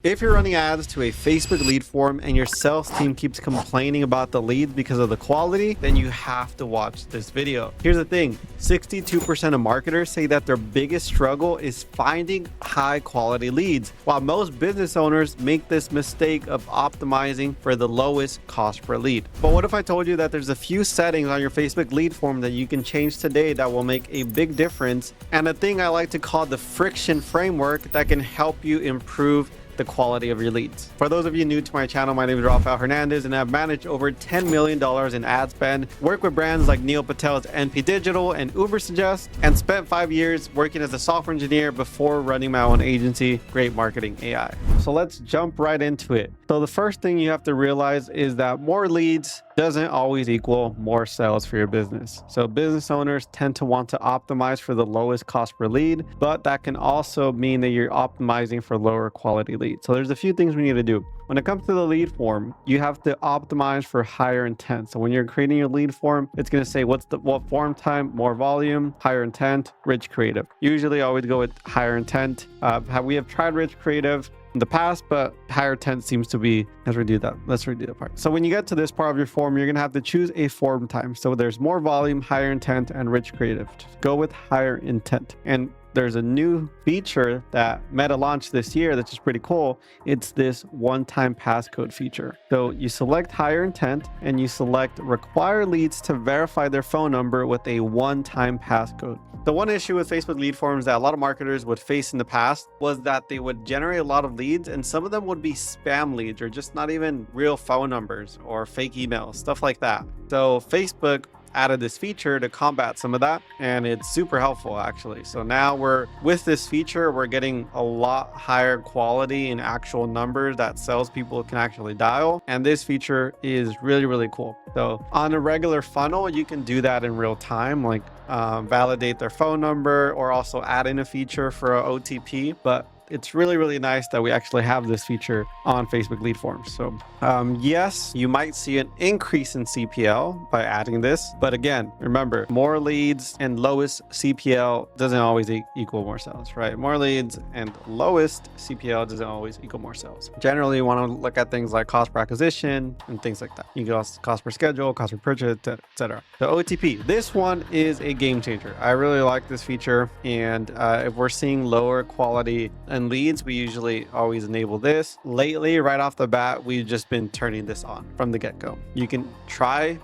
If you're running ads to a Facebook lead form and your sales team keeps complaining about the leads because of the quality, then you have to watch this video. Here's the thing, 62% of marketers say that their biggest struggle is finding high quality leads, while most business owners make this mistake of optimizing for the lowest cost per lead. But what if I told you that there's a few settings on your Facebook lead form that you can change today that will make a big difference, and a thing I like to call the friction framework that can help you improve the quality of your leads. For those of you new to my channel, my name is Rafael Hernandez and I've managed over $10 million in ad spend, worked with brands like Patel's NP Digital and Ubersuggest, and spent 5 years working as a software engineer before running my own agency, Great Marketing AI. So let's jump right into it. So the first thing you have to realize is that more leads doesn't always equal more sales for your business. So business owners tend to want to optimize for the lowest cost per lead, but that can also mean that you're optimizing for lower quality leads. So there's a few things we need to do. When it comes to the lead form, you have to optimize for higher intent. So when you're creating your lead form, it's going to say what form type, more volume, higher intent, rich creative. Usually I always go with higher intent. We have tried rich creative in the past, but higher intent seems to be, let's redo that part. So when you get to this part of your form, you're going to have to choose a form type. So there's more volume, higher intent, and rich creative. Just go with higher intent. And there's a new feature that Meta launched this year that's just pretty cool. It's this one-time passcode feature. So you select higher intent and you select require leads to verify their phone number with a one-time passcode. The one issue with Facebook lead forms that a lot of marketers would face in the past was that they would generate a lot of leads and some of them would be spam leads or just not even real phone numbers or fake emails, stuff like that. So Facebook added this feature to combat some of that, and it's super helpful actually. So now with this feature, we're getting a lot higher quality in actual numbers that salespeople can actually dial, and this feature is really, really cool. So on a regular funnel, you can do that in real time, like validate their phone number or also add in a feature for an OTP, but it's really, really nice that we actually have this feature on Facebook lead forms. So yes, you might see an increase in CPL by adding this. But again, remember, more leads and lowest CPL doesn't always equal more sales, right? More leads and lowest CPL doesn't always equal more sales. Generally, you want to look at things like cost per acquisition and things like that. You can go cost per schedule, cost per purchase, etc. The OTP, this one is a game changer. I really like this feature. And if we're seeing lower quality and leads, we usually always enable this. Lately, right off the bat, we've just been turning this on from the get-go. You can try,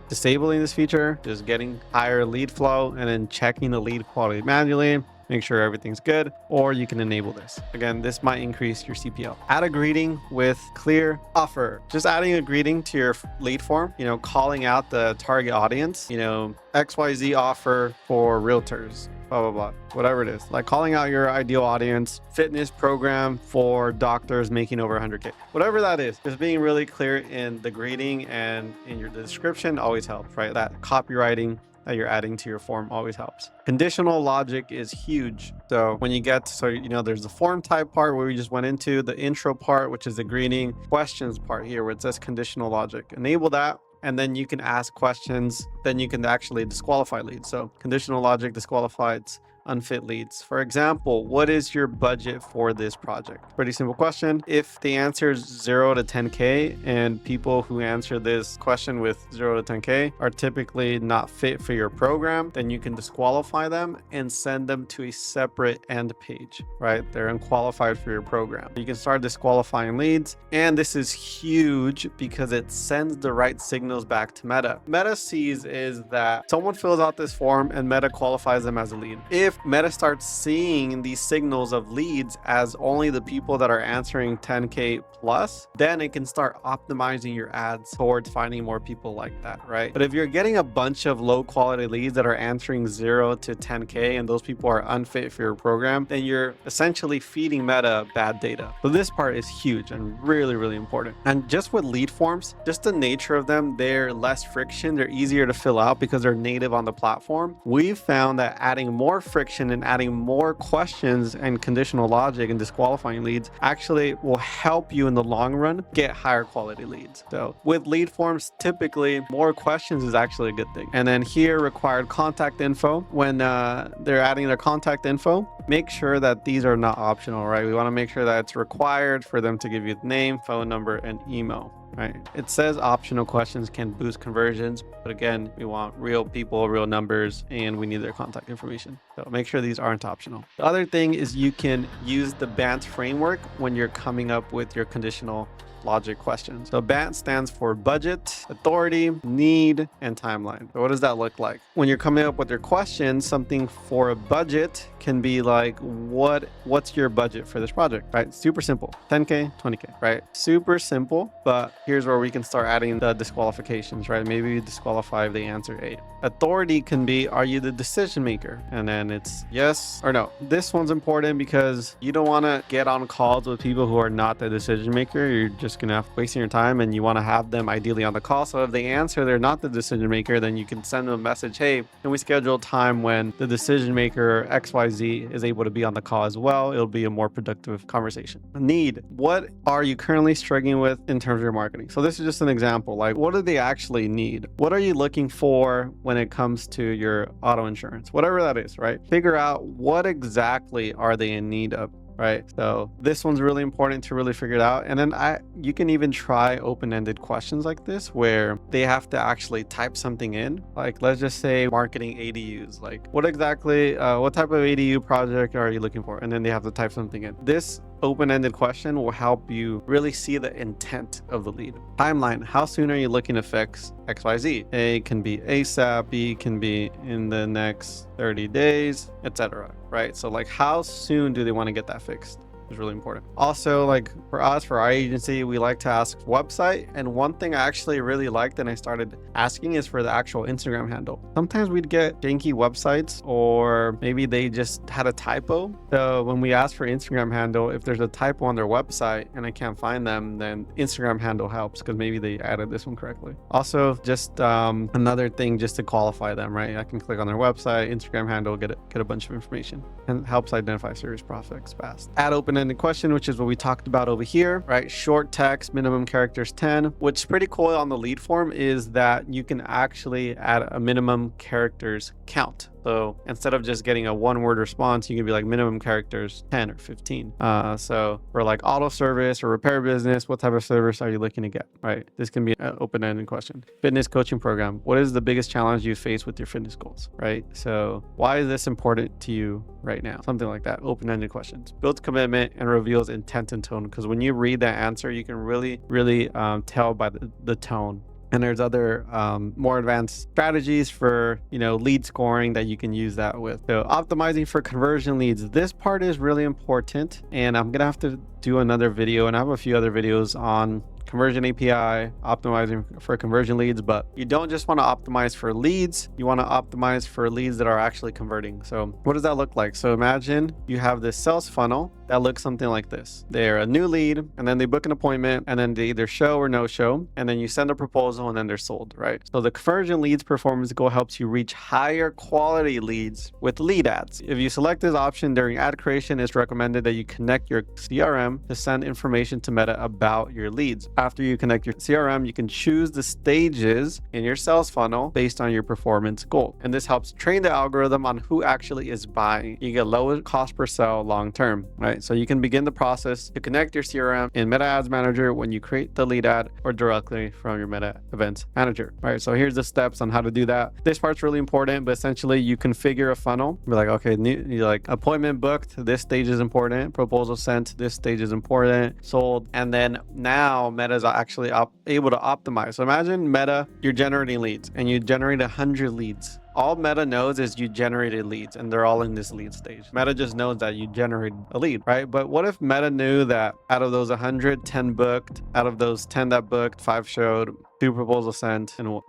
disabling this feature, just getting higher lead flow and then checking the lead quality manually, make sure everything's good, or you can enable this. Again, this might increase your CPL. Add a greeting with clear offer. Just adding a greeting to your lead form, calling out the target audience, XYZ offer for realtors, blah, blah, blah, whatever it is. Like calling out your ideal audience, fitness program for doctors making over 100K, whatever that is. Just being really clear in the greeting and in the description always helps, right? That copywriting that you're adding to your form always helps. Conditional logic is huge. So when you get to, there's the form type part where we just went into, the intro part, which is the greeting, questions part here where it says conditional logic. Enable that. And then you can ask questions, then you can actually disqualify leads. So conditional logic disqualified unfit leads. For example, what is your budget for this project? Pretty simple question. If the answer is 0 to 10K and people who answer this question with 0 to 10K are typically not fit for your program, then you can disqualify them and send them to a separate end page, right? They're unqualified for your program. You can start disqualifying leads. And this is huge because it sends the right signals back to Meta. Meta sees is that someone fills out this form and Meta qualifies them as a lead. If Meta starts seeing these signals of leads as only the people that are answering 10K plus, then it can start optimizing your ads towards finding more people like that, right? But if you're getting a bunch of low quality leads that are answering 0 to 10K and those people are unfit for your program, then you're essentially feeding Meta bad data. So this part is huge and really, really important. And just with lead forms, just the nature of them, they're less friction, they're easier to fill out because they're native on the platform. We've found that adding more friction direction and adding more questions and conditional logic and disqualifying leads actually will help you in the long run get higher quality leads. So with lead forms, typically more questions is actually a good thing. And then here, required contact info. When they're adding their contact info, make sure that these are not optional, right? We want to make sure that it's required for them to give you the name, phone number, and email. Right. It says optional questions can boost conversions, but again, we want real people, real numbers, and we need their contact information. So make sure these aren't optional. The other thing is you can use the BANT framework when you're coming up with your conditional logic questions. So BANT stands for budget, authority, need, and timeline. So what does that look like? When you're coming up with your questions, something for a budget can be like, what's your budget for this project, right? Super simple, 10K, 20K, right? Super simple, but here's where we can start adding the disqualifications, right? Maybe you disqualify if they answer A. Authority can be, are you the decision maker? And then it's yes or no. This one's important because you don't want to get on calls with people who are not the decision maker. You're just going to have wasting your time, and you want to have them ideally on the call. So if they answer they're not the decision maker, then you can send them a message, hey, can we schedule a time when the decision maker XYZ is able to be on the call as well? It'll be a more productive conversation. Need, what are you currently struggling with in terms of your marketing? So this is just an example. Like, what do they actually need? What are you looking for when it comes to your auto insurance? Whatever that is, right? Figure out what exactly are they in need of. Right. So this one's really important to really figure it out. And then you can even try open-ended questions like this where they have to actually type something in. Like, let's just say marketing ADUs. Like, what exactly, what type of ADU project are you looking for? And then they have to type something in. This open-ended question will help you really see the intent of the lead. Timeline, how soon are you looking to fix XYZ? A can be ASAP, B can be in the next 30 days, etc. Right? So like, how soon do they want to get that fixed? Is really important. Also, like for us, for our agency, we like to ask website. And one thing I actually really liked and I started asking is for the actual Instagram handle. Sometimes we'd get janky websites, or maybe they just had a typo. So when we ask for Instagram handle, if there's a typo on their website and I can't find them, then Instagram handle helps because maybe they added this one correctly. Also, just another thing just to qualify them, right? I can click on their website, Instagram handle, get a bunch of information, and helps identify serious prospects fast. Add open-ended question, which is what we talked about over here, right? Short text, minimum characters 10. What's pretty cool on the lead form is that you can actually add a minimum characters count. So instead of just getting a one-word response, you can be like minimum characters 10 or 15. So for like auto service or repair business, what type of service are you looking to get, right? This can be an open-ended question. Fitness coaching program. What is the biggest challenge you face with your fitness goals, right? So why is this important to you right now? Something like that. Open-ended questions. Builds commitment and reveals intent and tone. Because when you read that answer, you can really tell by the tone. And there's other more advanced strategies for, lead scoring that you can use that with. So optimizing for conversion leads. This part is really important, and I'm going to have to do another video, and I have a few other videos on conversion API, optimizing for conversion leads, but you don't just want to optimize for leads, you want to optimize for leads that are actually converting. So what does that look like? So imagine you have this sales funnel that looks something like this. They're a new lead, and then they book an appointment, and then they either show or no show, and then you send a proposal, and then they're sold, right? So the conversion leads performance goal helps you reach higher quality leads with lead ads. If you select this option during ad creation, it's recommended that you connect your CRM to send information to Meta about your leads. After you connect your CRM, you can choose the stages in your sales funnel based on your performance goal. And this helps train the algorithm on who actually is buying. You get lower cost per sale long term, right? So you can begin the process to connect your CRM in Meta Ads Manager when you create the lead ad, or directly from your Meta Events Manager, right? So here's the steps on how to do that. This part's really important, but essentially you configure a funnel. Be like, okay, you're like appointment booked, this stage is important, proposal sent, this stage is important, sold, and then now Meta is actually able to optimize. So imagine Meta, you're generating leads and you generate 100 leads. All Meta knows is you generated leads and they're all in this lead stage. Meta just knows that you generated a lead, right? But what if Meta knew that out of those 100, 10 booked, out of those 10 that booked, 5 showed, 2 proposals sent, and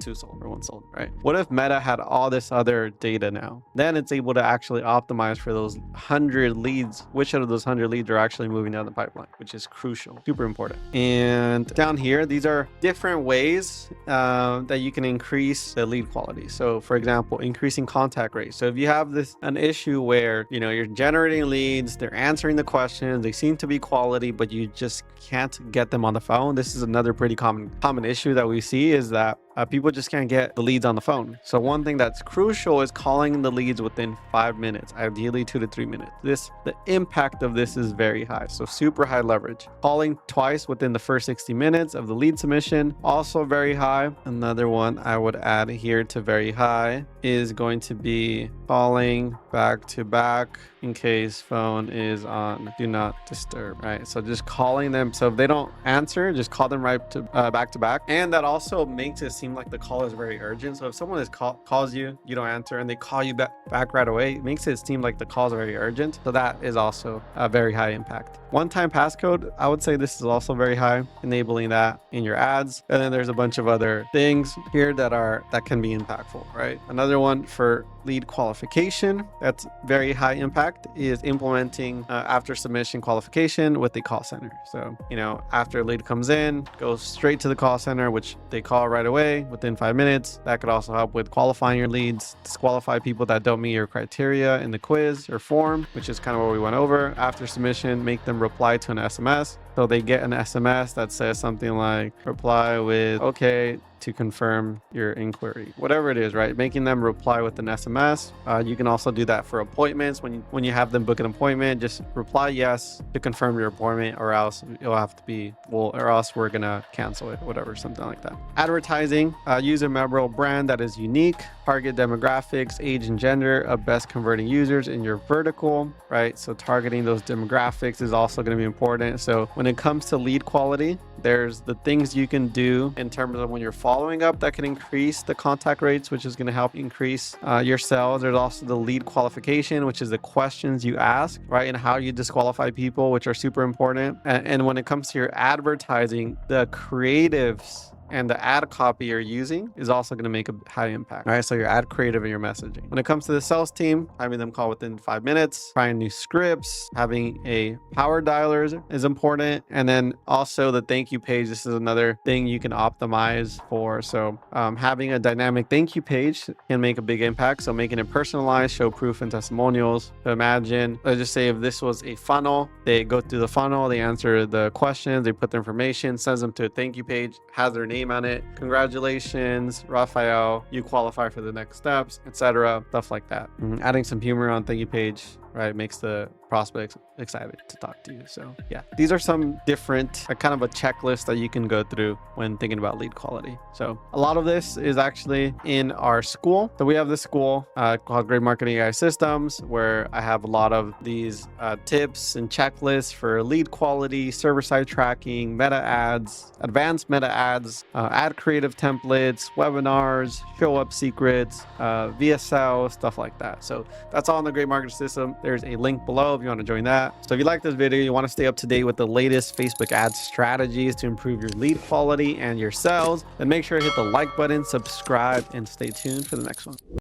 2 sold or 1 sold, right? What if Meta had all this other data now? Then it's able to actually optimize for those 100 leads, which out of those 100 leads are actually moving down the pipeline, which is crucial, super important. And down here, these are different ways that you can increase the lead quality. So for example, increasing contact rate. So if you have an issue where, you know, you're generating leads, they're answering the questions, they seem to be quality, but you just can't get them on the phone. This is another pretty common issue that we see, is that people just can't get the leads on the phone. So one thing that's crucial is calling the leads within 5 minutes, ideally 2 to 3 minutes. The impact of this is very high, so super high leverage. Calling twice within the first 60 minutes of the lead submission, also very high. Another one I would add here to very high is going to be calling back to back in case phone is on do not disturb, right? So just calling them. So if they don't answer, just call them right to back to back. And that also makes it seem like the call is very urgent. So if someone calls you, you don't answer, and they call you back right away, it makes it seem like the call is very urgent. So that is also a very high impact. One-time passcode, I would say this is also very high, enabling that in your ads. And then there's a bunch of other things here that can be impactful, right? Another one for lead qualification that's very high impact is implementing after submission qualification with the call center. So, you know, after a lead comes in, goes straight to the call center, which they call right away within 5 minutes. That could also help with qualifying your leads, disqualify people that don't meet your criteria in the quiz or form, which is kind of what we went over. After submission, make them reply to an SMS. So they get an SMS that says something like reply with okay to confirm your inquiry, whatever it is, right? Making them reply with an SMS. You can also do that for appointments. When you have them book an appointment, just reply yes to confirm your appointment, or else you'll have to be, or else we're gonna cancel it, whatever, something like that. Advertising, use a memorable brand that is unique, target demographics, age and gender of best converting users in your vertical, right? So targeting those demographics is also going to be important. So when it comes to lead quality, there's the things you can do in terms of when you're following up that can increase the contact rates, which is going to help increase your sales. There's also the lead qualification, which is the questions you ask, right? And how you disqualify people, which are super important. And when it comes to your advertising, the creatives and the ad copy you're using is also going to make a high impact. All right, so your ad creative and your messaging. When it comes to the sales team, having them call within 5 minutes, trying new scripts, having a power dialer is important. And then also the thank you page. This is another thing you can optimize for. So having a dynamic thank you page can make a big impact. So making it personalized, show proof and testimonials. So imagine, let's just say if this was a funnel, they go through the funnel, they answer the questions, they put their information, sends them to a thank you page, has their name on it. Congratulations, Rafael, you qualify for the next steps, etc. Stuff like that. Adding some humor on thank you page, right, makes the prospects excited to talk to you. So yeah, these are some different kind of a checklist that you can go through when thinking about lead quality. So a lot of this is actually in our school. So we have this school called Great Marketing AI Systems, where I have a lot of these tips and checklists for lead quality, server-side tracking, meta ads, advanced meta ads, ad creative templates, webinars, show up secrets, VSL, stuff like that. So that's all in the Great Marketing System. There's a link below if you want to join that. So if you like this video, you want to stay up to date with the latest Facebook ad strategies to improve your lead quality and your sales, then make sure to hit the like button, subscribe, and stay tuned for the next one.